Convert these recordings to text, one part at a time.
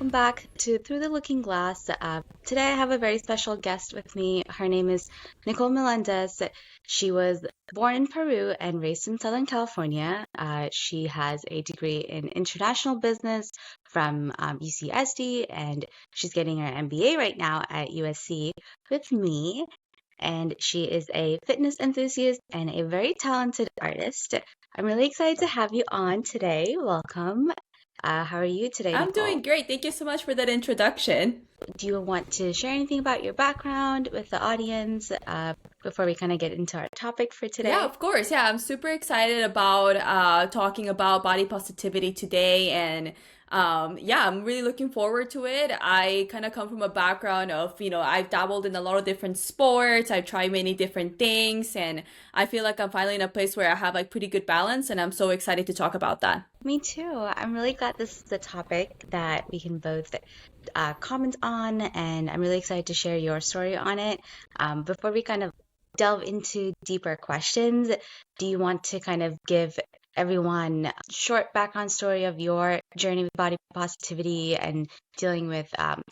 welcome back to Through the Looking Glass. Today I have a very special guest with me. Her name is Nicole Melendez. She was born in Peru and raised in Southern California. She has a degree in international business from UCSD, and she's getting her MBA right now at USC with me. And she is a fitness enthusiast and a very talented artist. I'm really excited to have you on today. Welcome. How are you today, I'm Nicole? doing great. Thank you so much for that introduction. Do you want to share anything about your background with the audience before we kind of get into our topic for Yeah, today? of course. Yeah, I'm super excited about talking about body positivity today. And yeah, I'm really looking forward to it. I kind of come from a background of, I've dabbled in a lot of different sports. I've tried many different things. And I feel like I'm finally in a place where I have like pretty good balance. And I'm so excited to talk about that. Me too. I'm really glad this is a topic that we can both comment on, and I'm really excited to share your story on it. Before we kind of delve into deeper questions, do you want to kind of give everyone a short background story of your journey with body positivity and dealing with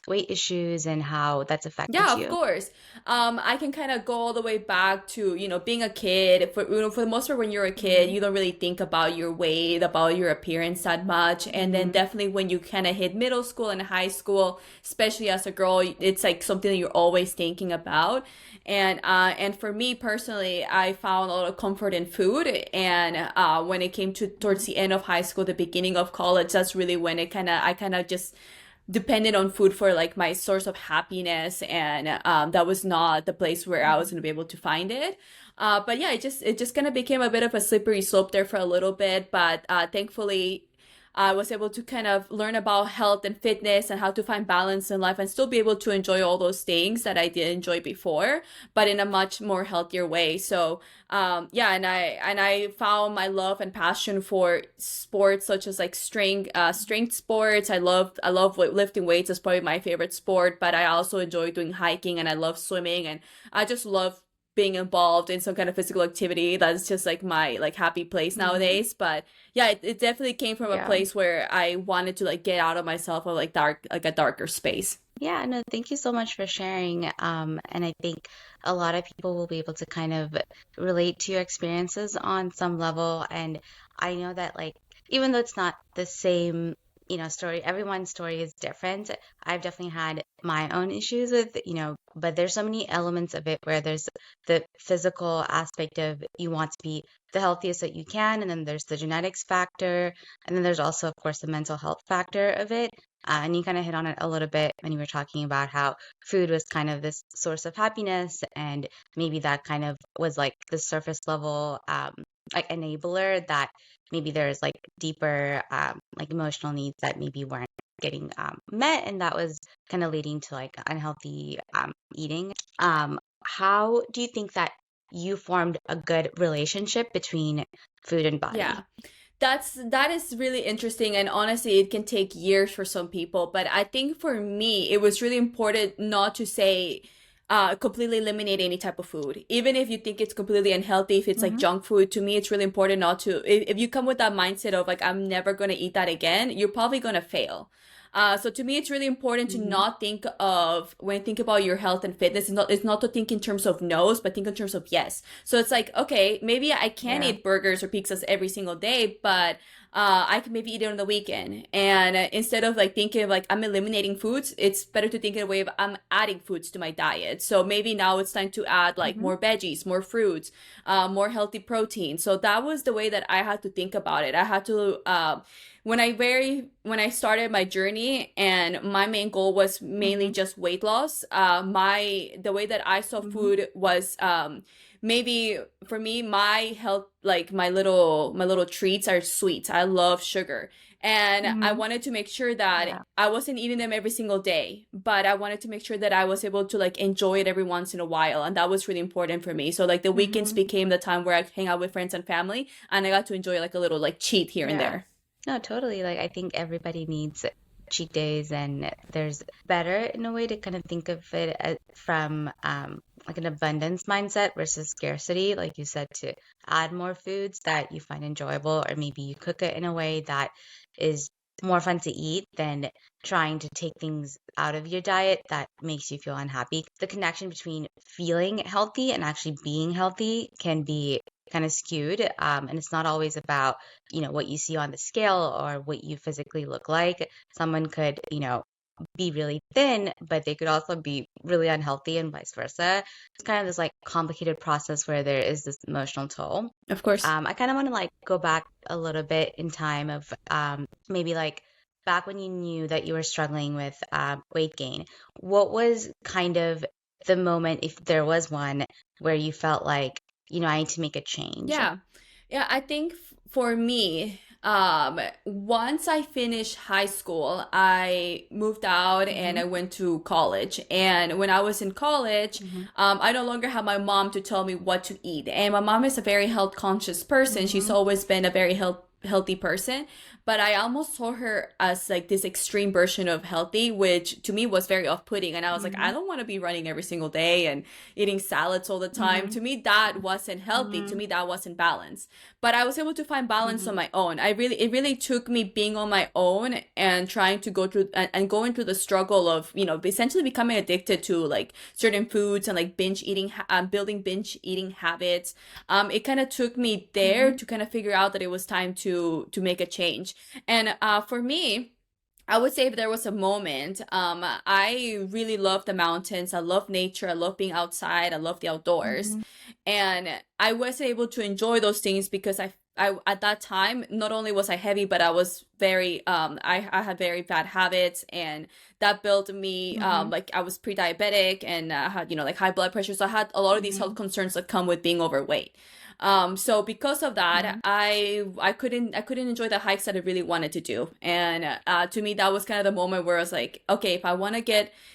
weight issues and how that's affected Yeah, of you? course. I can kind of go all the way back to, being a kid. For the most part, when you're a kid, Hmm. you don't really think about your weight, about your appearance that much. And then Hmm. definitely when you kind of hit middle school and high school, especially as a girl, it's like something that you're always thinking about. And for me personally, I found a lot of comfort in food. And when it came to towards the end of high school, the beginning of college, that's really when I kind of just depended on food for like my source of happiness, and that was not the place where I was going to be able to find it. But yeah, it just kind of became a bit of a slippery slope there for a little bit, but thankfully I was able to kind of learn about health and fitness and how to find balance in life and still be able to enjoy all those things that I did enjoy before, but in a much more healthier way. So yeah, and I found my love and passion for sports such as like strength sports. I love lifting weights is probably my favorite sport, but I also enjoy doing hiking and I love swimming, and I just love being involved in some kind of physical activity. That's just like my like happy place Hmm. nowadays. But yeah, it definitely came from a Yeah. place where I wanted to like get out of myself of like a darker space. Yeah, no, thank you so much for sharing. And I think a lot of people will be able to kind of relate to your experiences on some level. And I know that, like, even though it's not the same, story, everyone's story is different. I've definitely had my own issues with, but there's so many elements of it where there's the physical aspect of you want to be the healthiest that you can, and then there's the genetics factor, and then there's also, of course, the mental health factor of it. And you kind of hit on it a little bit when you were talking about how food was kind of this source of happiness, and maybe that kind of was like the surface level, like enabler that maybe there's like deeper, like emotional needs that maybe weren't getting met, and that was kind of leading to like unhealthy eating. How do you think that you formed a good relationship between food and body? Yeah. That is really interesting, and honestly it can take years for some people, but I think for me it was really important not to say completely eliminate any type of food, even if you think it's completely unhealthy, if it's like Hmm. junk food. To me it's really important not to, if you come with that mindset of like I'm never going to eat that again, you're probably going to fail. So to me, it's really important to Hmm. not think of, when you think about your health and fitness, it's not to think in terms of no's, but think in terms of yes. So it's like, okay, maybe I can Yeah. eat burgers or pizzas every single day, but I can maybe eat it on the weekend. And instead of like thinking of like I'm eliminating foods, it's better to think in a way of I'm adding foods to my diet. So maybe now it's time to add like Hmm. more veggies, more fruits, more healthy protein. So that was the way that I had to think about it. I had to when I started my journey, and my main goal was mainly Hmm. just weight loss. My the way that I saw Hmm. food was maybe for me, my health, like my little treats are sweets. I love sugar. And I Hmm. wanted to make sure that Yeah. I wasn't eating them every single day, but I wanted to make sure that I was able to like enjoy it every once in a while. And that was really important for me. So like the weekends Hmm. became the time where I hang out with friends and family, and I got to enjoy like a little like cheat here and Yeah. there. No, totally. Like, I think everybody needs cheat days, and there's better in a way to kind of think of it from like an abundance mindset versus scarcity. Like you said, to add more foods that you find enjoyable, or maybe you cook it in a way that is more fun to eat than trying to take things out of your diet that makes you feel unhappy. The connection between feeling healthy and actually being healthy can be kind of skewed. And it's not always about, what you see on the scale or what you physically look like. Someone could, be really thin, but they could also be really unhealthy and vice versa. It's kind of this like complicated process where there is this emotional toll. Of course. I kind of want to like go back a little bit in time of maybe like back when you knew that you were struggling with weight gain. What was kind of the moment, if there was one, where you felt like, I need to make a change? Yeah. Yeah, I think for me, once I finished high school, I moved out and Mm-hmm. I went to college. And when I was in college, Mm-hmm. I no longer had my mom to tell me what to eat. And my mom is a very health conscious person. She's Mm-hmm. always been a very healthy person, but I almost saw her as like this extreme version of healthy, which to me was very off-putting. And I was like, I Mm-hmm. don't want to be running every single day and eating salads all the time. Mm-hmm. To me, that wasn't healthy. To Mm-hmm. me, that wasn't balanced. But I was able to find balance on my own. It really took me being on my own and trying to go through and going through the struggle of, essentially becoming addicted to like certain foods and like binge eating, building binge eating habits. It kind of took me there Mm-hmm. to kind of figure out that it was time to make a change. And for me, I would say if there was a moment, I really love the mountains. I love nature. I love being outside. I love the outdoors. Mm-hmm. And I was able to enjoy those things because I at that time, not only was I heavy, but I was very, I had very bad habits and that built me, Mm-hmm. like I was pre-diabetic and had, like high blood pressure. So I had a lot of these health Mm-hmm. concerns that come with being overweight. So because of that, Mm-hmm. I couldn't enjoy the hikes that I really wanted to do, and to me that was kind of the moment where I was like, okay, if I want to be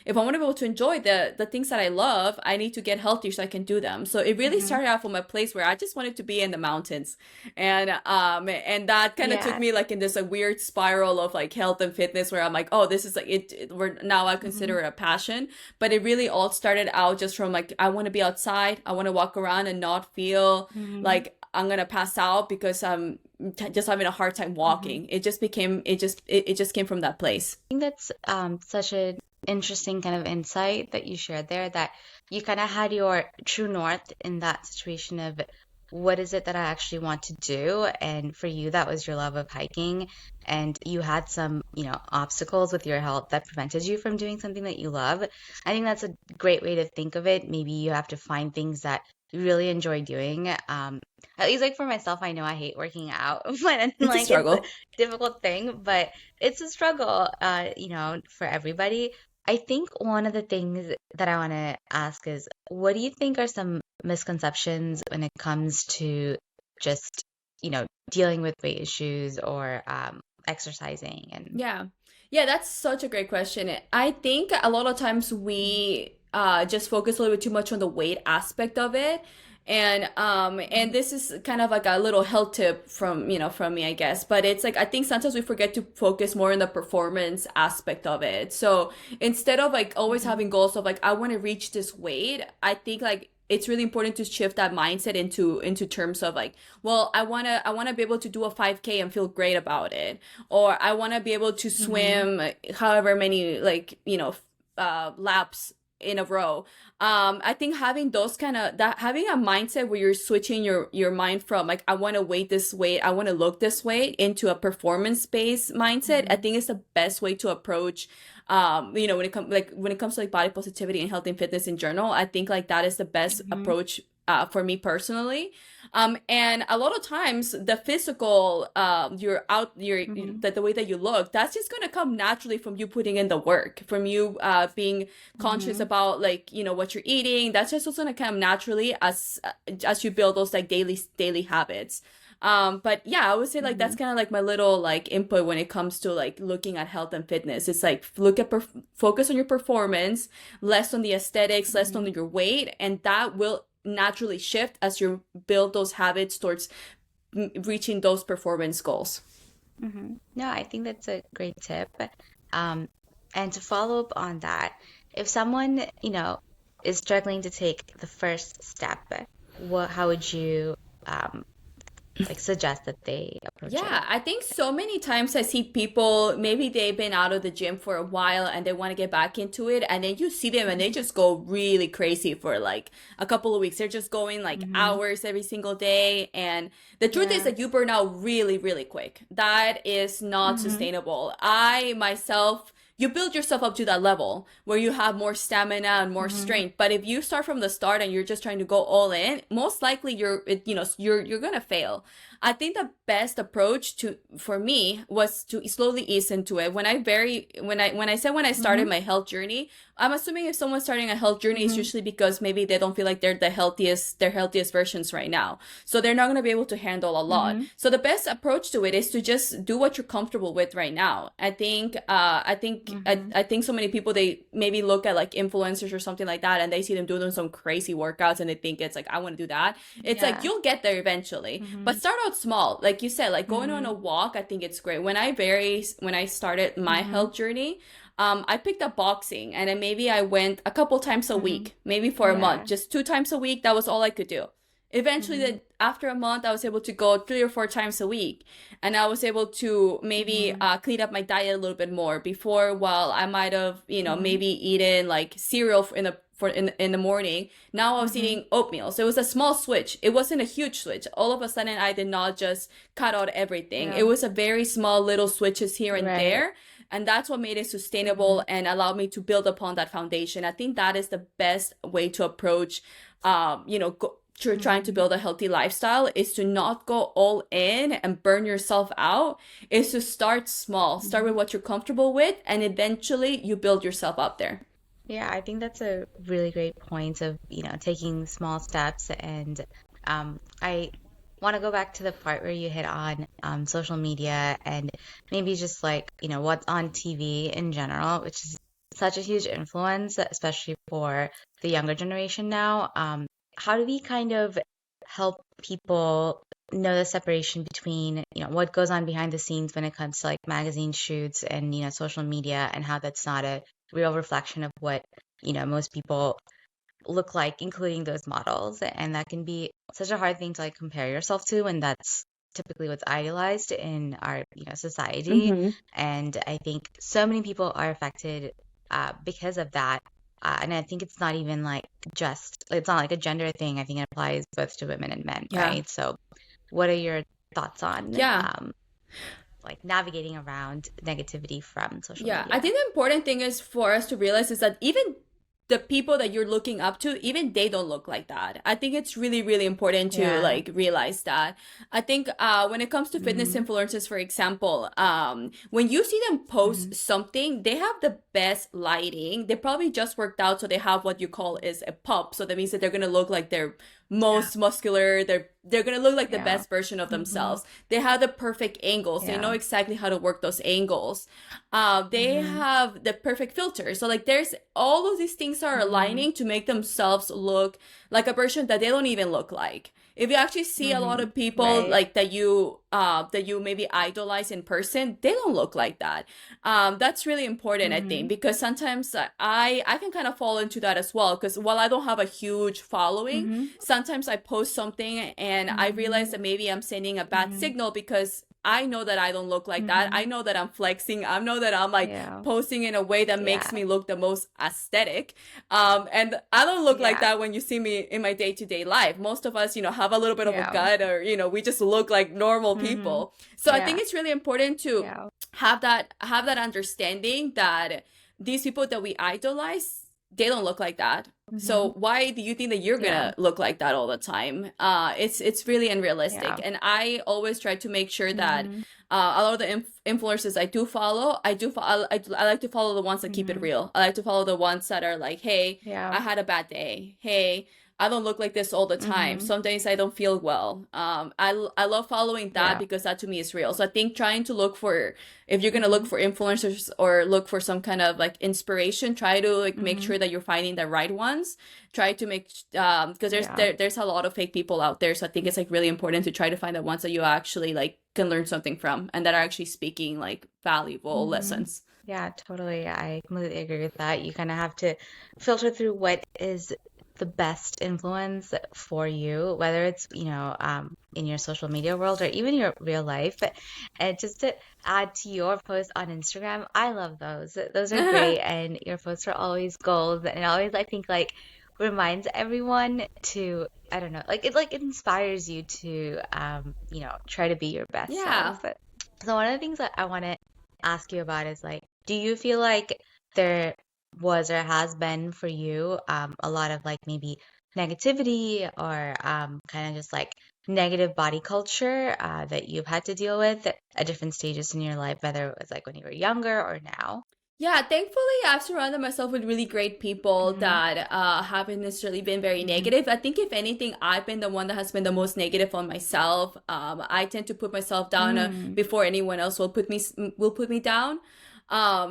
able to enjoy the things that I love, I need to get healthier so I can do them. So it really Mm-hmm. started out from a place where I just wanted to be in the mountains, and that kind of took Yeah. me like in this like weird spiral of like health and fitness where I'm like, oh, this is like we're now I Mm-hmm. consider it a passion, but it really all started out just from like I want to be outside, I want to walk around and not feel Mm-hmm. like I'm gonna pass out because I'm just having a hard time Mm-hmm. walking. It just became it just came from that place. Think that's such an interesting kind of insight that you shared there, that you kind of had your true north in that situation of what is it that I actually want to do? And for you, that was your love of hiking, and you had some, obstacles with your health that prevented you from doing something that you love. I think that's a great way to think of it. Maybe you have to find things that you really enjoy doing. At least like for myself, I know I hate working out, but It's a like it's a struggle. difficult thing, but it's a struggle, for everybody. I think one of the things that I want to ask is, what do you think are some misconceptions when it comes to just, dealing with weight issues or exercising and Yeah. Yeah, that's such a great question. I think a lot of times we just focus a little bit too much on the weight aspect of it. And Mhm. this is kind of like a little health tip from, from me, I guess. But it's like I think sometimes we forget to focus more on the performance aspect of it. So instead of like always Mhm. having goals of like I want to reach this weight, I think like it's really important to shift that mindset into terms of like, well, I want to be able to do a 5K and feel great about it, or I want to be able to Mhm. swim however many like laps in a row. I think having those kind of that having a mindset where you're switching your mind from like I want to weight this weight, I want to look this way into a performance based mindset, I Mhm. think is the best way to approach when it comes to like body positivity and health and fitness in general. I think like that is the best Mhm. approach for me personally. And a lot of times the physical, Mhm. the way that you look, that's just gonna come naturally from you putting in the work, from you being conscious Mhm. about like what you're eating. That's just what's gonna come naturally as you build those like daily habits. But yeah, I would say like that's Mhm. kind of like my little like input when it comes to like looking at health and fitness. It's like focus on your performance, less on the aesthetics, less on Mhm. your weight, and that will naturally shift as you build those habits towards reaching those performance goals. Mhm. No, I think that's a great tip. Um, and to follow up on that, if someone, is struggling to take the first step, how would you um, like suggest that they approach it. Yeah, I think so many times I see people, maybe they've been out of the gym for a while and they want to get back into it, and then you see them and they Hmm. just go really crazy for like a couple of weeks. They're just going like Hmm. hours every single day. And the truth is Yeah. that you burn out really, really quick. That is not Hmm. sustainable. I myself, you build yourself up to that level where you have more stamina and more Hmm. strength. But if you start from the start and you're just trying to go all in, most likely you're gonna fail. I think the best approach to for me was to slowly ease into it. When I started Hmm. my health journey, I'm assuming if someone's starting a health journey, it's Hmm. usually because maybe they don't feel like they're their healthiest versions right now. So they're not gonna be able to handle a lot. Hmm. So the best approach to it is to just do what you're comfortable with right now. Hmm. I think so many people, they maybe look at like influencers or something like that and they see them doing some crazy workouts and they think it's like, I want to do that. It's like Yeah. you'll get there eventually, but Hmm. start out small. Like you said, like going on a Hmm. walk, I think it's great. When I started my Hmm. health journey, I picked up boxing and then maybe I went a couple times a Hmm. week, maybe for a month, Yeah. just 2 times a week. That was all I could do. Eventually, Hmm. after a month, I was able to go 3 or 4 times a week, and I was able to maybe Hmm. clean up my diet a little bit more. Before, while I might have, Hmm. maybe eaten like cereal in the morning, now I was Hmm. eating oatmeal. So it was a small switch. It wasn't a huge switch. All of a sudden, I did not just cut out everything. Yeah. It was a very small little switches here and Right. there. And that's what made it Hmm. sustainable and allowed me to build upon that foundation. I think that is the best way to approach, trying to Hmm. build a healthy lifestyle, is to not go all in and burn yourself out, is to start small, start with Hmm. what you're comfortable with, and eventually you build yourself up there. Yeah, I think that's a really great point of, taking small steps. And I want to go back to the part where you hit on social media and maybe just like, what's on TV in general, which is such a huge influence, especially for the younger generation now. How do we kind of help people know the separation between, what goes on behind the scenes when it comes to like magazine shoots and, social media, and how that's not a real reflection of what, most people look like, including those models. And that can be such a hard thing to like compare yourself to, and that's typically what's idealized in our, society. Mm-hmm. And I think so many people are affected because of that. And I think it's not even like it's not like a gender thing. I think it applies both to women and men, Yeah. right? So, what are your thoughts on Yeah. like navigating around negativity from social Yeah, I media? think the important thing is for us to realize is that even the people that you're looking up to, even they don't look like that. I think it's really, really important to Yeah. like realize that. I think when it comes to fitness Hmm. influencers, for example, when you see them Hmm. post something, they have the best lighting. They probably just worked out, so they have what you call is a pop. So that means that they're gonna look like they're Yeah. most muscular. They're gonna look like the Yeah. best version of Hmm. themselves. They have the perfect angles. They know Yeah. exactly how to work those angles. They Hmm. have the perfect filter. So like there's all of these things are Hmm. aligning to make themselves look like a version that they don't even look like. If you actually see a lot Hmm. of people Right. like that you maybe idolize in person, they don't look like that. That's really important, I think, Hmm. because sometimes I can kind of fall into that as well. Because while I don't have a huge following, Hmm. sometimes I post something and I realize Hmm. that maybe I'm sending a bad Hmm. signal because I know that I don't look like that. I Hmm. know that I'm flexing. I know that I'm like Yeah. posting in a way that makes Yeah. me look the most aesthetic. And I don't look like Yeah. that when you see me in my day to day life. Most of us, have a little bit of a Yeah. gut, or, we just look like normal Hmm. people. So I think Yeah. it's really important to Yeah. have that understanding that these people that we idolize, they don't look like that. Hmm. So why do you think that you're Yeah. gonna look like that all the time? It's really unrealistic, Yeah. and I always try to make sure that Hmm. a lot of the influencers I do follow, I like to follow the ones that keep it Hmm. real. I like to follow the ones that are like, hey, Yeah. I had a bad day. Hey, I don't look like this all the time. Hmm. Some days I don't feel well. I love following that Yeah. because that to me is real. So I think trying to look for, if you're gonna look Hmm. for influencers or look for some kind of like inspiration, try to like make Hmm. sure that you're finding the right ones. Try to make because Yeah. there's a lot of fake people out there. So I think it's like really important to try to find the ones that you actually like can learn something from and that are actually speaking like valuable Hmm. lessons. Yeah, totally. I completely agree with that. You kind of have to filter through what is the best influence for you, whether it's, in your social media world or even your real life. And just to add to your post on Instagram, I love those. Those are great, and your posts are always goals, and it always, I think, like reminds everyone to, I don't know, like it inspires you to try to be your best Yeah. self. So one of the things that I want to ask you about is like, do you feel like there was or has been for you a lot of like maybe negativity or kind of just like negative body culture that you've had to deal with at different stages in your life, whether it was like when you were younger or now? Yeah, thankfully, I've surrounded myself with really great people Mm-hmm. that haven't necessarily been very Mm-hmm. negative. I think, if anything, I've been the one that has been the most negative on myself. I tend to put myself down Mm, before anyone else will put me down.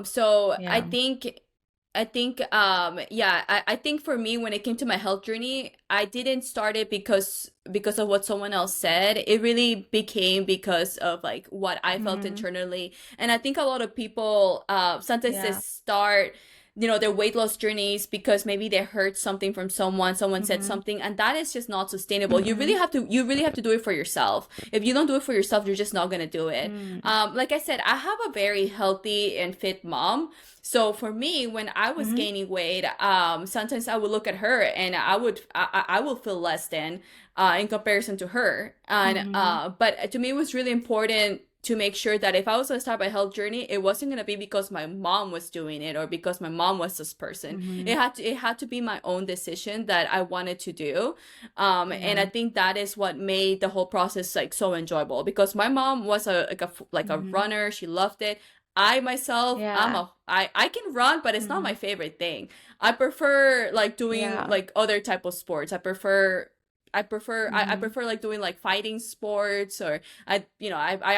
So yeah. I think for me, when it came to my health journey, I didn't start it because of what someone else said. It really became because of like what I felt Mm-hmm. internally. And I think a lot of people sometimes they Yeah. start, their weight loss journeys because maybe they heard something from someone said Mm-hmm. something, and that is just not sustainable. Mm-hmm. You really have to do it for yourself. If you don't do it for yourself, you're just not going to do it. Mm-hmm. Like I said, I have a very healthy and fit mom. So for me, when I was Mm-hmm. gaining weight, sometimes I would look at her and I will feel less than in comparison to her. And Mm-hmm. but to me, it was really important to make sure that if I was going to start my health journey, it wasn't going to be because my mom was doing it or because my mom was this person. Mm-hmm. It had to be my own decision that I wanted to do. And I Yeah. think that is what made the whole process like so enjoyable, because my mom was a Mm-hmm. runner. She loved it. I myself, Yeah. I can run, but it's not Mm-hmm. my favorite thing. I prefer like doing Yeah. like other type of sports. I Mm-hmm. prefer like doing like fighting sports, or I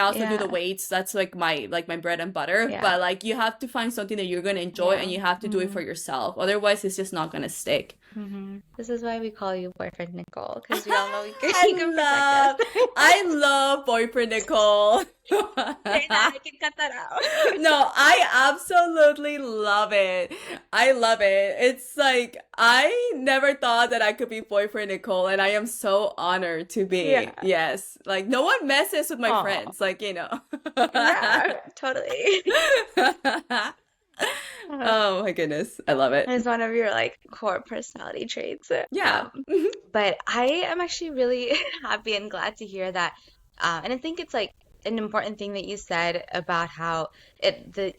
also do the Yeah. weights. That's like my bread and butter. Yeah. But like, you have to find something that you're gonna enjoy, Yeah. and you have to do it Mm-hmm. for yourself. Otherwise, it's just not gonna stick. Mm-hmm. This is why we call you boyfriend Nicole, because we all know you I can protect us. I love boyfriend Nicole. Say that, I can cut that out. No, I absolutely love it. I love it. It's like, I never thought that I could be boyfriend Nicole, and I am so honored to be. Yeah. Yes. Like, no one messes with my Oh, friends, like, you know. yeah, totally. Uh, Oh my goodness. I love it. It's one of your like core personality traits. Yeah. But I am actually really happy and glad to hear that. And I think it's like an important thing that you said about how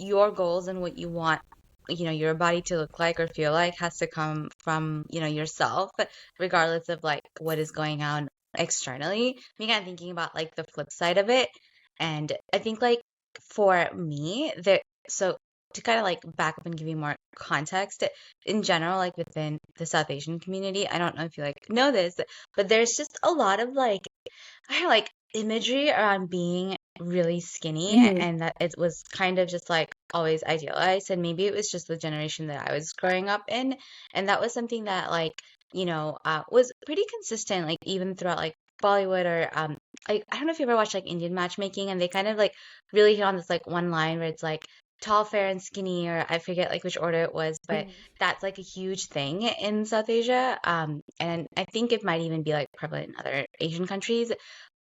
your goals and what you want, your body to look like or feel like has to come from, yourself, regardless of like what is going on externally. Me kind of thinking about like the flip side of it. And I think like for me, so to kind of like back up and give you more context, in general, like within the South Asian community, I don't know if you like know this, but there's just a lot of like I don't know, like imagery around being really skinny, Hmm. and that it was kind of just like always idealized, and maybe it was just the generation that I was growing up in, and that was something that like was pretty consistent, like even throughout like Bollywood or I don't know if you ever watched like Indian matchmaking, and they kind of like really hit on this like one line where it's like tall, fair, and skinny, or I forget like which order it was, but that's like a huge thing in South Asia. And I think it might even be like prevalent in other Asian countries.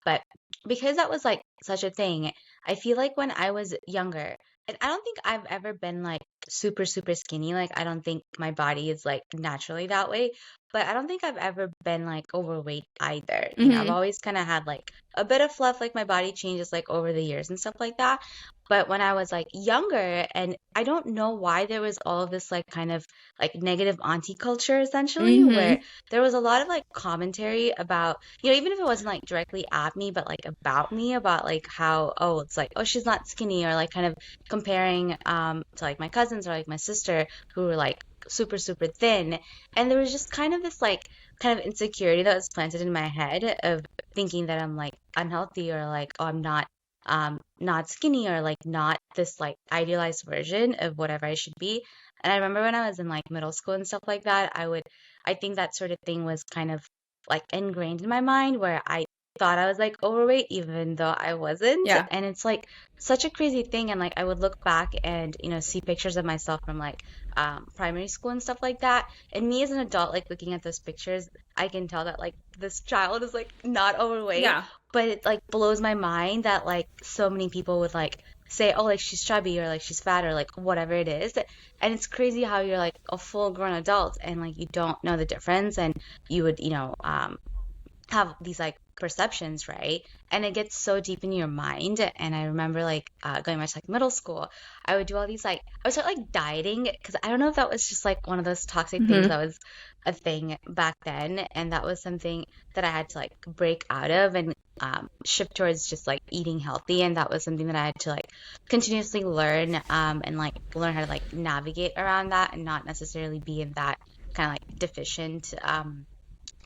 But because that was like such a thing, I feel like when I was younger, and I don't think I've ever been like super, super skinny. Like, I don't think my body is like naturally that way. But I don't think I've ever been like overweight either. I've Hmm. always kind of had like a bit of fluff, like my body changes like over the years and stuff like that. But when I was like younger, and I don't know why there was all of this like kind of like negative auntie culture essentially, where Hmm. there was a lot of like commentary about, even if it wasn't like directly at me, but like about me, about like how, oh, it's like, oh, she's not skinny, or like kind of comparing to like my cousins or like my sister who were like super, super thin. And there was just kind of this like kind of insecurity that was planted in my head of thinking that I'm like unhealthy, or like, oh, I'm not skinny, or like not this like idealized version of whatever I should be. And I remember when I was in like middle school and stuff like that, I think that sort of thing was kind of like ingrained in my mind, where I thought I was like overweight even though I wasn't. Yeah. And it's like such a crazy thing. And like I would look back and, see pictures of myself from like primary school and stuff like that. And me as an adult, like looking at those pictures, I can tell that like this child is like not overweight, Yeah. but it like blows my mind that like so many people would like say, oh, like she's chubby or like she's fat or like whatever it is. And it's crazy how you're like a full grown adult and like you don't know the difference and you would, have these like perceptions, right? And it gets so deep in your mind. And I remember like going back to like middle school, I would do all these like I would start like dieting because I don't know if that was just like one of those toxic things Hmm. that was a thing back then, and that was something that I had to like break out of and shift towards just like eating healthy, and that was something that I had to like continuously learn and like learn how to like navigate around that and not necessarily be in that kind of like deficient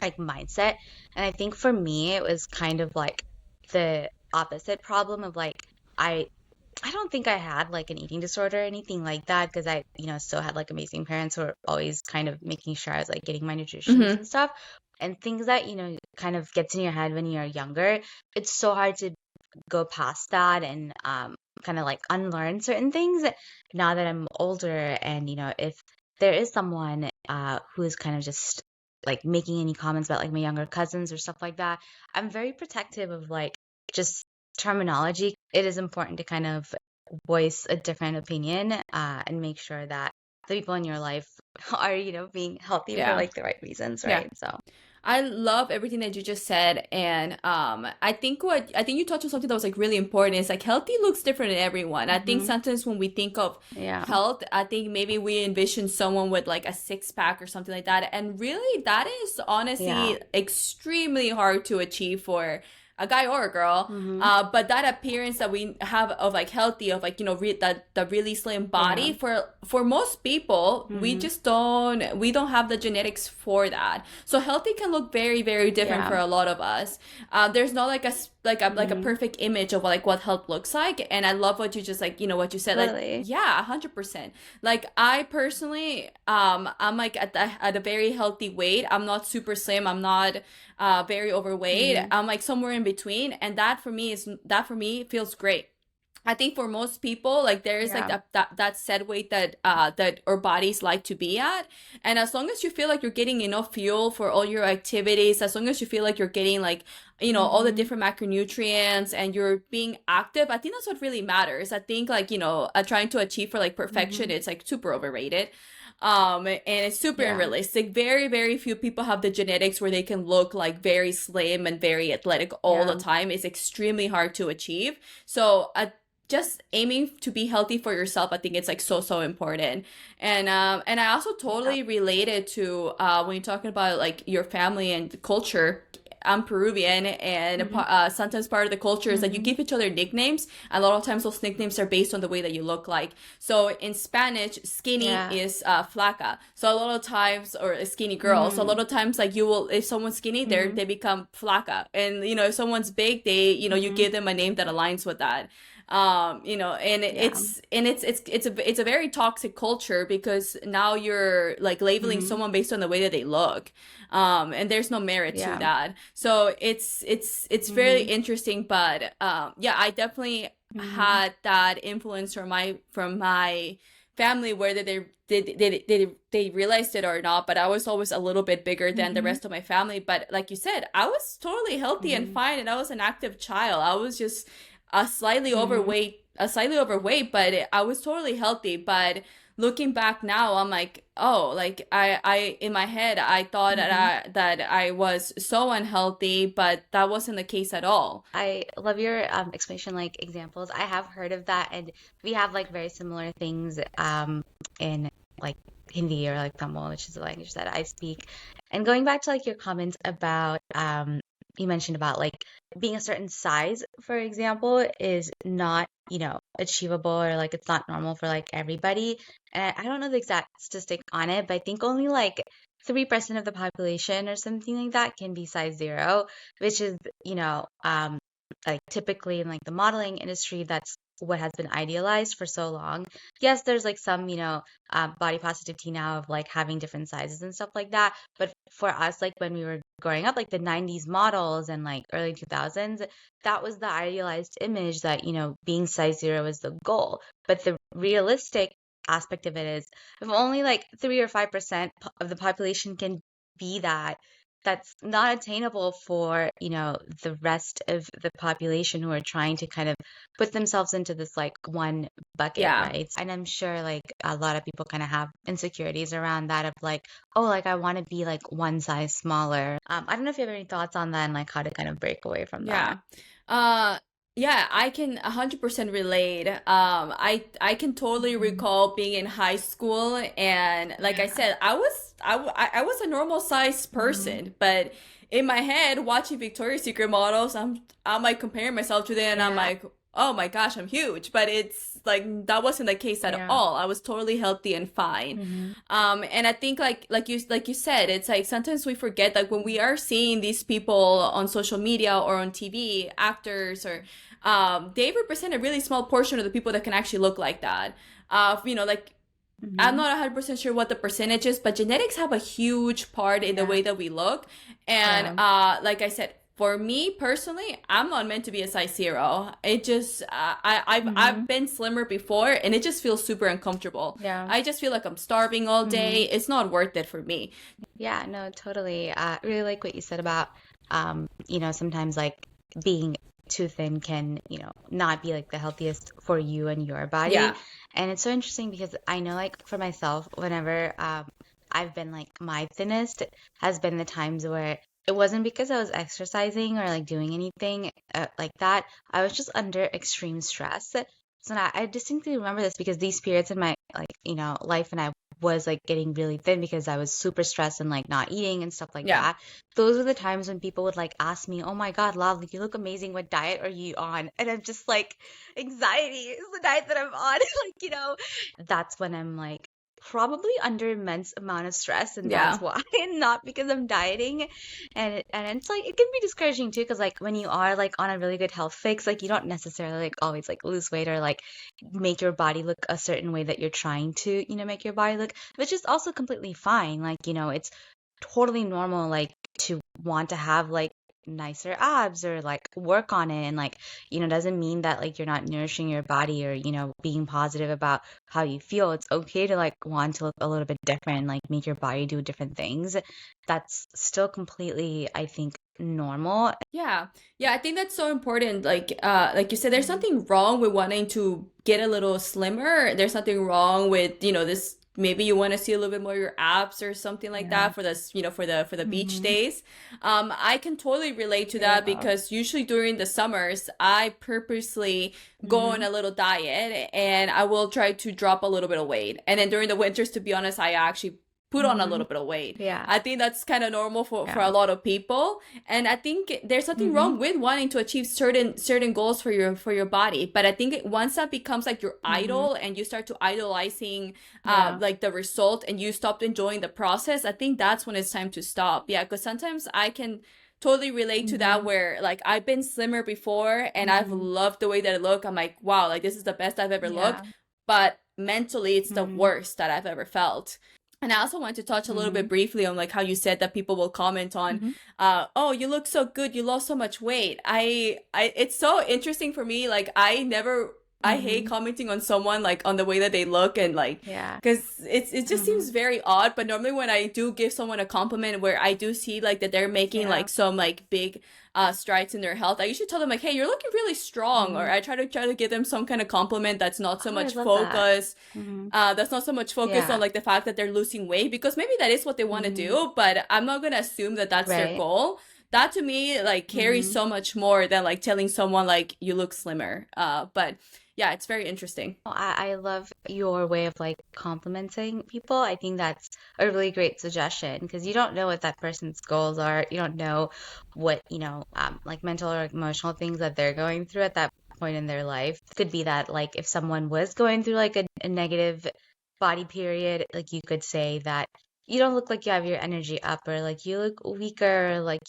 like mindset. And I think for me, it was kind of like the opposite problem of like I I don't think I had like an eating disorder or anything like that because I, still had like amazing parents who were always kind of making sure I was like getting my nutritions Hmm. and stuff. And things that, kind of gets in your head when you're younger, it's so hard to go past that and kind of like unlearn certain things now that I'm older. And, if there is someone who is kind of just like making any comments about like my younger cousins or stuff like that, I'm very protective of like just terminology. It is important to kind of voice a different opinion and make sure that the people in your life are, being healthy for Yeah. like the right reasons, Yeah. right? So, I love everything that you just said, and I think you touched on something that was like really important. Is like healthy looks different in everyone. I think hmm, sometimes when we think of yeah, health, I think maybe we envision someone with like a six pack or something like that, and really that is yeah, honestly extremely hard to achieve for a guy or a girl. hmm, But that appearance that we have of like healthy, of like that the really slim yeah, body for most people, hmm, we don't have the genetics for that. So healthy can look very very different yeah, for a lot of us. There's not like a hmm, perfect image of like what health looks like. And I love what you just like what you said, like totally, yeah, 100%. Like I personally, I'm like at a very healthy weight. I'm not super slim, I'm not very overweight, hmm, I'm like somewhere in between, and that for me feels great. I think for most people, like there is like yeah, that set weight that our bodies like to be at, and as long as you feel like you're getting enough fuel for all your activities, as long as you feel like you're getting like all the hmm, different macronutrients and you're being active, I think that's what really matters. I think like trying to achieve for like perfection, hmm, it's like super overrated. And it's super yeah, unrealistic. Very, very few people have the genetics where they can look like very slim and very athletic all the yeah, time. It's extremely hard to achieve. So, just aiming to be healthy for yourself, I think it's like so so important. And I also yeah, totally related to when you're talking about like your family and the culture. I'm Peruvian, and hmm, sometimes part of the culture is that you hmm, give each other nicknames. A lot of times, those nicknames are based on the way that you look like. So in Spanish, skinny yeah, is flaca. So a lot of times, or a skinny girl. So a hmm, lot of times, like you will, if someone's skinny, hmm, they become flaca, and if someone's big, you hmm, give them a name that aligns with that. And yeah, it's a very toxic culture because now you're like labeling hmm, someone based on the way that they look, and there's no merit to yeah, that. So it's very hmm, interesting, but yeah, I definitely hmm, had that influence from my family, whether they realized it or not. But I was always a little bit bigger than the hmm, rest of my family. But like you said, I was totally healthy and hmm, fine, and I was an active child. I was just hmm, slightly overweight, but I was totally healthy. But looking back now, I'm like, oh, like I in my head, I thought hmm. that I was so unhealthy, but that wasn't the case at all. I love your explanation, like examples. I have heard of that, and we have like very similar things in like Hindi or like Tamil, which is the language that I speak. And going back to like your comments about you mentioned about like being a certain size, for example, is not, achievable or like it's not normal for like everybody. And I don't know the exact statistic on it, but I think only like 3% of the population or something like that can be size zero, which is, like typically in like the modeling industry, that's what has been idealized for so long. Yes, there's like some, body positivity now of like having different sizes and stuff like that. But for us, like when we were growing up, like the 90s models and like early 2000s, that was the idealized image that, being size zero is the goal. But the realistic aspect of it is if only like 3 or 5% of the population can be that, that's not attainable for, the rest of the population who are trying to kind of put themselves into this like one bucket, Yeah. right? And I'm sure like a lot of people kind of have insecurities around that of like, oh, like I want to be like one size smaller. I don't know if you have any thoughts on that and like how to kind of break away from that. Yeah. Uh yeah, I can 100% relate. I can totally Mhm. recall being in high school, and like I Yeah. said, I was a normal sized Hmm. person, but in my head watching Victoria's Secret models, I'm like comparing myself to them, and I'm Yeah. like, "Oh my gosh, I'm huge." But it's like that wasn't the case at Yeah. all. I was totally healthy and fine. Hmm. And I think like you said, it's like sometimes we forget like when we are seeing these people on social media or on TV, actors or they represent a really small portion of the people that can actually look like that. Like I'm Hmm. not 100% sure what the percentage is, but genetics have a huge part in the Yeah. way that we look. And Yeah. like I said, for me personally, I'm not meant to be a size zero. It just I've Hmm. been slimmer before, and it just feels super uncomfortable. Yeah. I just feel like I'm starving all Hmm. day. It's not worth it for me. Yeah, no, totally. Really like what you said about, sometimes like being too thin can, not be like the healthiest for you and your body. Yeah. And it's so interesting because I know like for myself, whenever I've been like my thinnest has been the times where it wasn't because I was exercising or like doing anything like that. I was just under extreme stress. So now I distinctly remember this because these periods in my like, life and I was like getting really thin because I was super stressed and like not eating and stuff like Yeah. that. Those were the times when people would like ask me, "Oh my God, Lav, like, you look amazing. What diet are you on?" And I'm just like, anxiety is the diet that I'm on. Like, that's when I'm like probably under immense amount of stress and that's Yeah. why and not because I'm dieting. And it's like it can be discouraging too because like when you are like on a really good health fix, like you don't necessarily like always like lose weight or like make your body look a certain way that you're trying to, make your body look, which is also completely fine. Like, it's totally normal, like, to want to have like nicer abs or like work on it. And like, doesn't mean that like you're not nourishing your body or, being positive about how you feel. It's okay to like want to look a little bit different, like make your body do different things. That's still completely, I think, normal. Yeah. Yeah, I think that's so important. Like you said, there's Mhm. nothing wrong with wanting to get a little slimmer. There's nothing wrong with, this maybe you want to see a little bit more of your abs or something like Yeah. that for this, for the beach Hmm. days. I can totally relate to that Yeah. because usually during the summers, I purposely go on Hmm. a little diet and I will try to drop a little bit of weight. And then during the winters, to be honest, I actually put on a Hmm. little bit of weight. Yeah. I think that's kind of normal for Yeah. a lot of people. And I think there's nothing Hmm. wrong with wanting to achieve certain goals for your body. But I think once that becomes like your Hmm. idol and you start to idolizing Yeah. like the result and you stop enjoying the process, I think that's when it's time to stop. Yeah, because sometimes I can totally relate to that Hmm. where like I've been slimmer before and I've Hmm. loved the way that I look. I'm like, wow, like this is the best I've ever looked. Yeah. But mentally it's the Hmm. worst that I've ever felt. And I also wanted to touch a little bit Hmm. briefly on like how you said that people will comment on, Hmm. oh, you look so good, you lost so much weight. It's so interesting for me. Like I hate Hmm. commenting on someone like on the way that they look and like, Yeah. because it just Hmm. seems very odd. But normally when I do give someone a compliment where I do see like that they're making Yeah. like some like big strides in their health, I usually tell them like, hey, you're looking really strong, or Hmm. I try to give them some kind of compliment that's not so Oh, I much love that. focus Hmm. that's not so much focused on Yeah. like the fact that they're losing weight because maybe that is what they want to Hmm. do, but I'm not gonna assume that that's their Right. goal. That to me like carries Hmm. so much more than like telling someone like you look slimmer. But yeah, it's very interesting. I love your way of like complimenting people. I think that's a really great suggestion because you don't know what that person's goals are. You don't know what, like mental or emotional things that they're going through at that point in their life. Could be that like if someone was going through like a negative body period, like you could say that you don't look like you have your energy up or like you look weaker or like,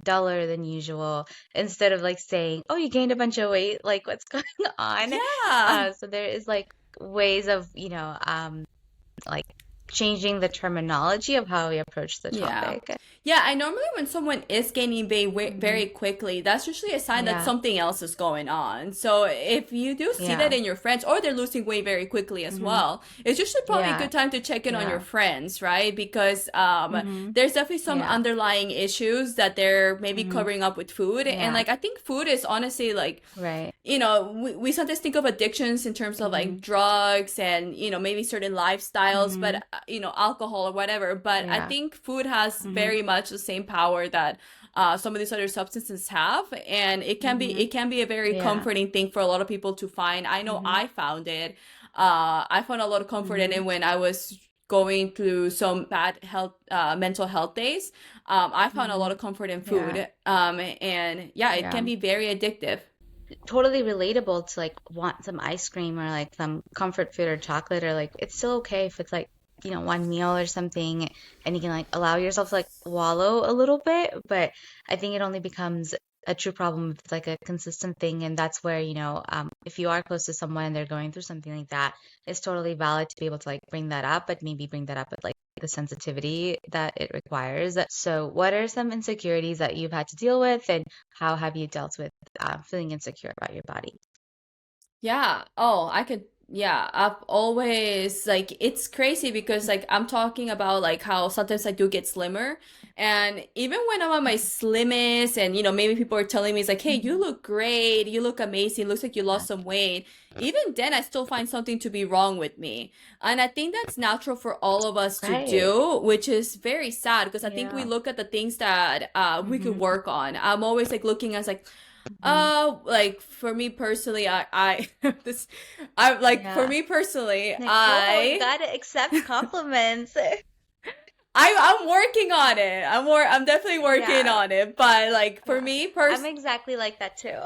duller than usual instead of like saying, "Oh, you gained a bunch of weight, like what's going on?" Yeah. So there is like ways of, like changing the terminology of how we approach the Yeah. topic. Yeah, I normally when someone is gaining weight Hmm. very quickly, that's usually a sign that Yeah, something else is going on. So if you do see that yeah. in your friends or they're losing weight very quickly as Hmm. well, it's usually probably a Yeah, good time to check in on your yeah. friends, right? Because Hmm. there's definitely some Yeah. underlying issues that they're maybe Hmm. covering up with food. And Yeah, like I think food is honestly like right. we sometimes think of addictions in terms of Hmm. like drugs and, maybe certain lifestyles, but, Hmm. alcohol or whatever. But I Yeah. think food has Hmm. very much the same power that some of these other substances have. And Hmm. it can be a very Yeah. comforting thing for a lot of people to find. I know Hmm. I found it. I found a lot of comfort in Hmm. it when I was going through some bad health, mental health days. I found a lot Hmm. of comfort in Yeah. food. And yeah, it Yeah. can be very addictive. Totally relatable to like want some ice cream or like some comfort food or chocolate, or like it's still okay if it's like, one meal or something, and you can like allow yourself to like wallow a little bit. But I think it only becomes a true problem if it's like a consistent thing. And that's where, if you are close to someone and they're going through something like that, it's totally valid to be able to like bring that up, but maybe bring that up with like the sensitivity that it requires. So what are some insecurities that you've had to deal with, and how have you dealt with feeling insecure about your body? Yeah. Oh, I could. Yeah. I've always like it's crazy because like I'm talking about like how sometimes I do get slimmer. And even when I'm on my slimmest and maybe people are telling me it's like, "Hey, you Mhm. look great. You look amazing. Looks like you Yeah. lost some weight." Even then I still find something to be wrong with me. And I think that's natural for all of us to Right. do, which is very sad because I think we Yeah. look at the things that we could Hmm. work on. I'm always like looking as like Hmm. like for me personally, I this I like for Yeah. me personally, Nicole, you gotta accept compliments. I'm working on it. I'm definitely working Yeah. on it. But like for Yeah. me I'm exactly like that too.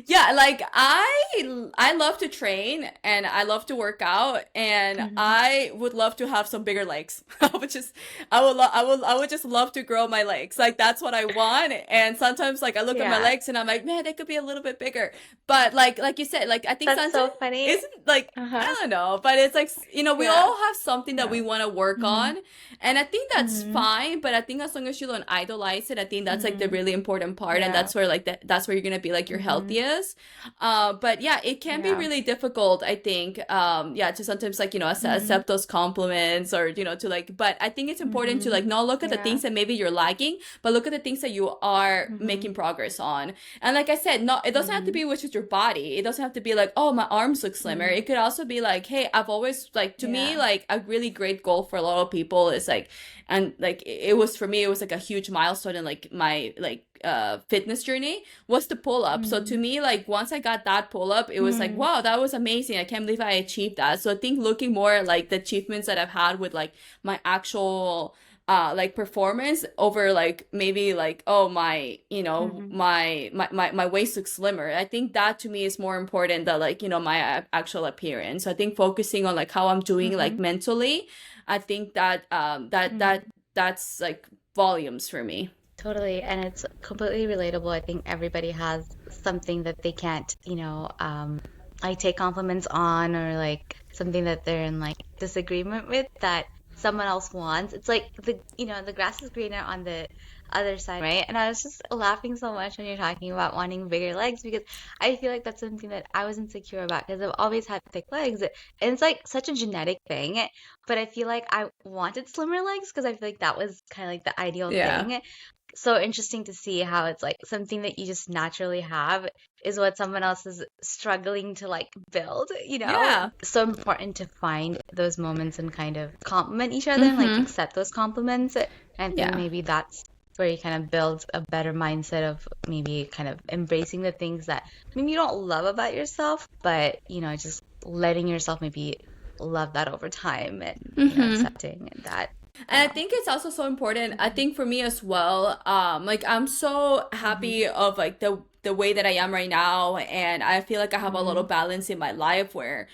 yeah, like I love to train and I love to work out and Hmm. I would love to have some bigger legs. I would just love to grow my legs. Like that's what I want. And sometimes like I look at my Yeah. legs and I'm like, man, they could be a little bit bigger. But like you said, like I think That's sometimes so funny. isn't like I Uh-huh. don't know, but it's like we Yeah. all have something that Yeah. we want to work Hmm. on, and I think that's Hmm. fine. But I think as long as you don't idolize it, I think that's like the Hmm. really important part, and Yeah. that's where that's where you're gonna be like your Hmm. healthiest. But yeah, it can be Yeah. really difficult, I think. Yeah, to sometimes like, Hmm. accept those compliments or, to like, but I think it's important to Hmm. like not look at the Yeah. things that maybe you're lagging, but look at the things that you are Hmm. making progress on. And like I said, no, it doesn't have to Hmm. be with just your body. It doesn't have to be like, oh, my arms look slimmer. Hmm. It could also be like, hey, I've always like, to me, Yeah. like a really great goal for a lot of people is like, and like it was for me, it was like a huge milestone in like my like fitness journey was the pull up. So to Hmm. me, like once I got that pull up, it was like, Hmm. wow, that was amazing. I can't believe I achieved that. So I think looking more at like the achievements that I've had with like my actual like performance over like maybe like, oh, my Hmm. my waist looks slimmer. I think that to me is more important than like my actual appearance. So I think focusing on like how I'm doing like Hmm. mentally, I think that Hmm. that's like volumes for me. Totally. And it's completely relatable. I think everybody has something that they can't, like take compliments on, or like something that they're in like disagreement with that someone else wants. It's like the grass is greener on the other side, right? And I was just laughing so much when you're talking about wanting bigger legs, because I feel like that's something that I was insecure about because I've always had thick legs. And it's like such a genetic thing. But I feel like I wanted slimmer legs because I feel like that was kind of like the ideal Yeah. thing. So interesting to see how it's like something that you just naturally have is what someone else is struggling to like build. Yeah. So important to find those moments and kind of compliment each other and like Mm-hmm. accept those compliments. And I think Yeah. maybe that's where you kind of build a better mindset of maybe kind of embracing the things that maybe you don't love about yourself, but just letting yourself maybe love that over time, and Mm-hmm. accepting that. And I Yeah. think it's also so important. I Hmm. think for me as well, like I'm so Hmm. happy of like the way that I am right now, and I feel like I have a lot Hmm. of balance in my life where,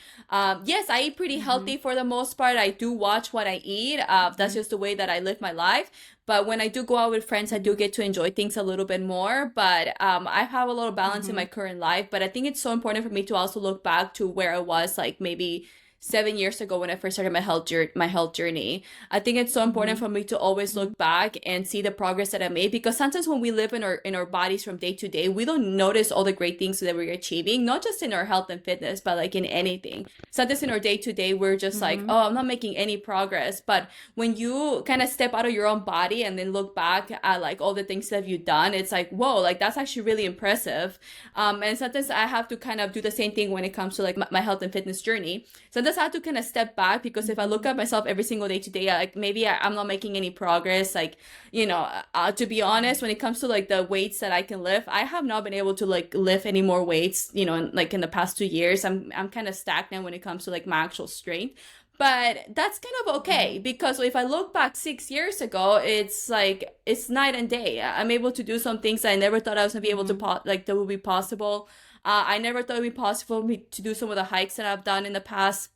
yes, I eat pretty Hmm. healthy for the most part. I do watch what I eat. That's Hmm. just the way that I live my life. But when I do go out with friends, I do Hmm. get to enjoy things a little bit more. But I have a lot of balance in Hmm. my current life. But I think it's so important for me to also look back to where I was like maybe 7 years ago when I first started my health journey. I think it's so important Mm-hmm. for me to always Mm-hmm. look back and see the progress that I made, because sometimes when we live in our bodies from day to day, we don't notice all the great things that we're achieving, not just in our health and fitness, but like in anything. Sometimes in our day to day, we're just like, Mm-hmm. oh, I'm not making any progress. But when you kind of step out of your own body and then look back at like all the things that you've done, it's like, whoa, like that's actually really impressive. And sometimes I have to kind of do the same thing when it comes to like my health and fitness journey. Sometimes I have to kind of step back, because if I look Mm-hmm. at myself every single day today, like maybe I'm not making any progress. Like, to be honest, when it comes to like the weights that I can lift, I have not been able to like lift any more weights, like in the past 2 years. I'm kind of stagnant when it comes to like my actual strength. But that's kind of Mm-hmm. okay, because if I look back 6 years ago, it's like it's night and day. I'm able to do some things I never thought I was gonna be able to Mm-hmm. like that would be possible. I never thought it would be possible for me to do some of the hikes that I've done in the past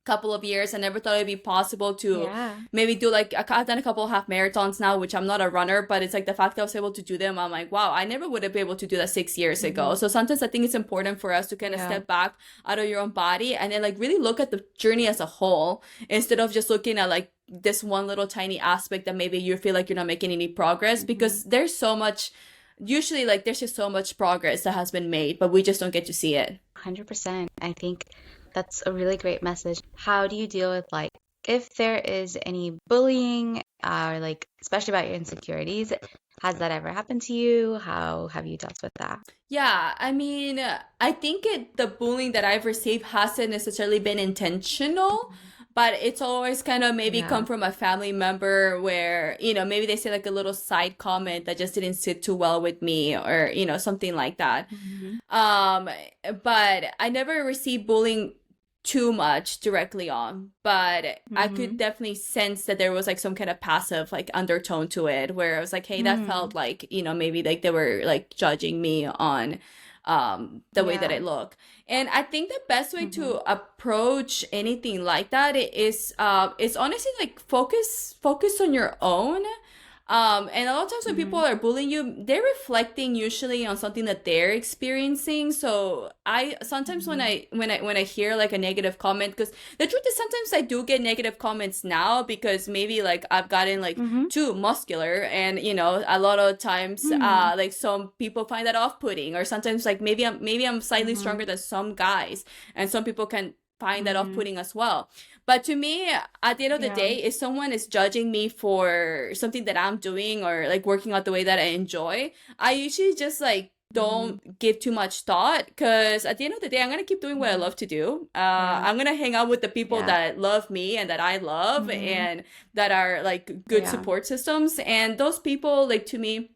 couple of years. I never thought it'd be possible to Yeah. maybe do like I've done a couple of half marathons now, which I'm not a runner, but it's like the fact that I was able to do them, I'm like, wow, I never would have been able to do that 6 years ago. Mm-hmm. So sometimes I think it's important for us to kind of Yeah. step back out of your own body and then like really look at the journey as a whole, instead of just looking at like this one little tiny aspect that maybe you feel like you're not making any progress, Mm-hmm. because there's so much, usually like there's just so much progress that has been made, but we just don't get to see it. 100%. I think that's a really great message. How do you deal with like if there is any bullying or like especially about your insecurities? Has that ever happened to you? How have you dealt with that? Yeah, I mean, I think the bullying that I've received hasn't necessarily been intentional, Mhm. but it's always kind of maybe come Yeah. from a family member where, maybe they say like a little side comment that just didn't sit too well with me, or, something like that. Hmm. Um, but I never received bullying too much directly on, but I could Hmm. definitely sense that there was like some kind of passive like undertone to it, where I was like, hey, that Mm. felt like, maybe like they were like judging me on the way that I Yeah. look. And I think the best way Hmm. to approach anything like that is honestly like focus on your own. And a lot of times when people Hmm. are bullying you, they're reflecting usually on something that they're experiencing. So I sometimes when Hmm. I hear like a negative comment, because the truth is sometimes I do get negative comments now, because maybe like I've gotten like Hmm. too muscular, and a lot of times Hmm. like some people find that off-putting, or sometimes like maybe I'm slightly Hmm. stronger than some guys, and some people can find that Hmm. off-putting as well. But to me, at the end of the Yeah. day, if someone is judging me for something that I'm doing, or like working out the way that I enjoy, I usually just like Hmm. don't give too much thought, because at the end of the day, I'm gonna keep doing what I Hmm. love to do. Yeah. I'm gonna hang out with the people Yeah. that love me and that I love, Hmm. and that are like good Yeah. support systems. And those people, like to me,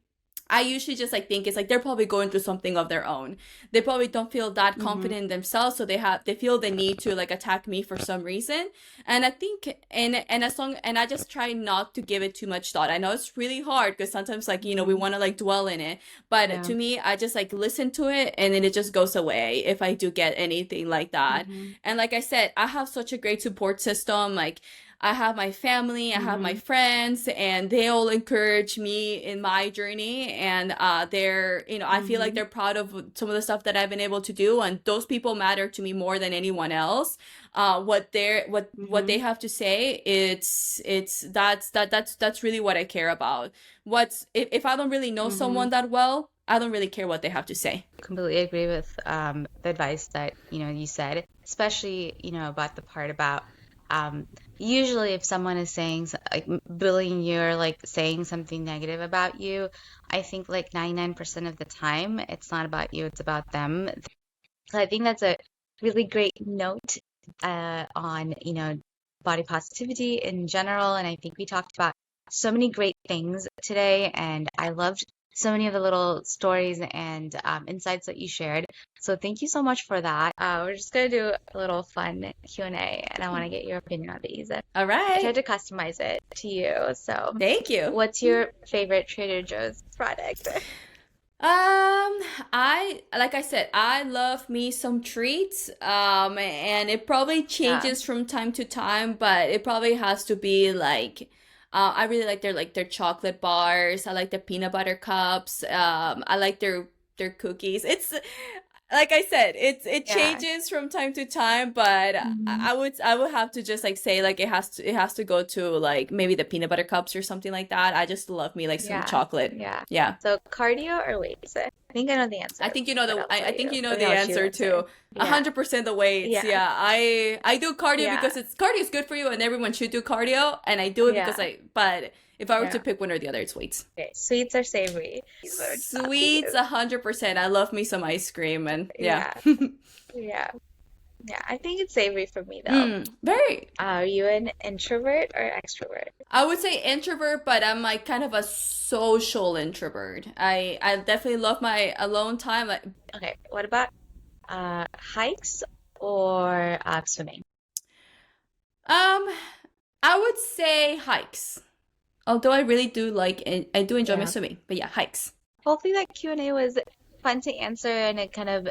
I usually just like think it's like they're probably going through something of their own. They probably don't feel that Hmm. confident in themselves, so they feel the need to like attack me for some reason. And I think and I just try not to give it too much thought. I know it's really hard, because sometimes like we Hmm. want to like dwell in it, but Yeah. to me, I just like listen to it, and then it just goes away if I do get anything like that. Hmm. And like I said, I have such a great support system. Like I have my family, I have my Hmm. friends, and they all encourage me in my journey. And I feel like Hmm. they're proud of some of the stuff that I've been able to do. And those people matter to me more than anyone else. What they Hmm. have to say, that's really what I care about. If I don't really know Hmm. someone that well, I don't really care what they have to say. Completely agree with the advice that you said, especially about the part about um, usually if someone is saying like bullying you or like saying something negative about you, I think like 99% of the time it's not about you, it's about them. So I think that's a really great note on body positivity in general, and I think we talked about so many great things today, and I loved so many of the little stories and insights that you shared. So thank you so much for that. We're just gonna do a little fun Q&A, and I want to get your opinion on these. All I tried right. to customize it to you. So, Thank you. what's your favorite Trader Joe's product? Like I said, I love me some treats. And it probably Yeah. changes from time to time, but it probably has to be like, I really like their chocolate bars. I like the peanut butter cups. I like their cookies. It's like I said, it Yeah. changes from time to time, but Mhm. I would have to just like say like it has to go to like maybe the peanut butter cups or something like that. I just love me like some Yeah. chocolate. Yeah. Yeah. So cardio or weights? I think I know the answer, I think you know but I'll tell I you. think you know Let me the know what you answer answer. too. Yeah. 100% the weights. Yeah. Yeah. I do cardio Yeah. because it's cardio is good for you and everyone should do cardio and I do it because Yeah. I but if I were to Yeah. pick one or the other, it's weights. Okay. Sweets or savory? These are Sweets obvious. 100%. I love me some ice cream and yeah. Yeah. Yeah. Yeah. I think it's savory for me though. Very Are you an introvert or extrovert? I would say introvert, but I'm like kind of a social introvert. I definitely love my alone time. Like Okay. What about hikes or swimming? um I would say hikes. Although I really do like I do enjoy my Yeah. swimming. But yeah, hikes. Hopefully that Q&A was fun to answer and it kind of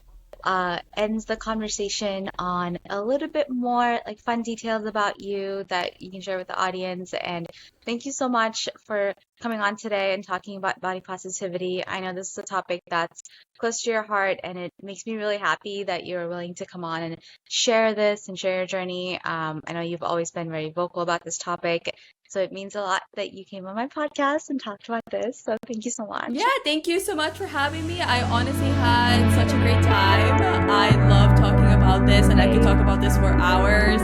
ends the conversation on a little bit more like fun details about you that you can share with the audience. And thank you so much for coming on today and talking about body positivity. I know this is a topic that's close to your heart and it makes me really happy that you're willing to come on and share this and share your journey. I know you've always been very vocal about this topic. So it means a lot that you came on my podcast and talked about this. So thank you so Yeah, much. thank you so much for having me. I honestly had such a great time. I love talking about this and I could talk Same. about this for hours.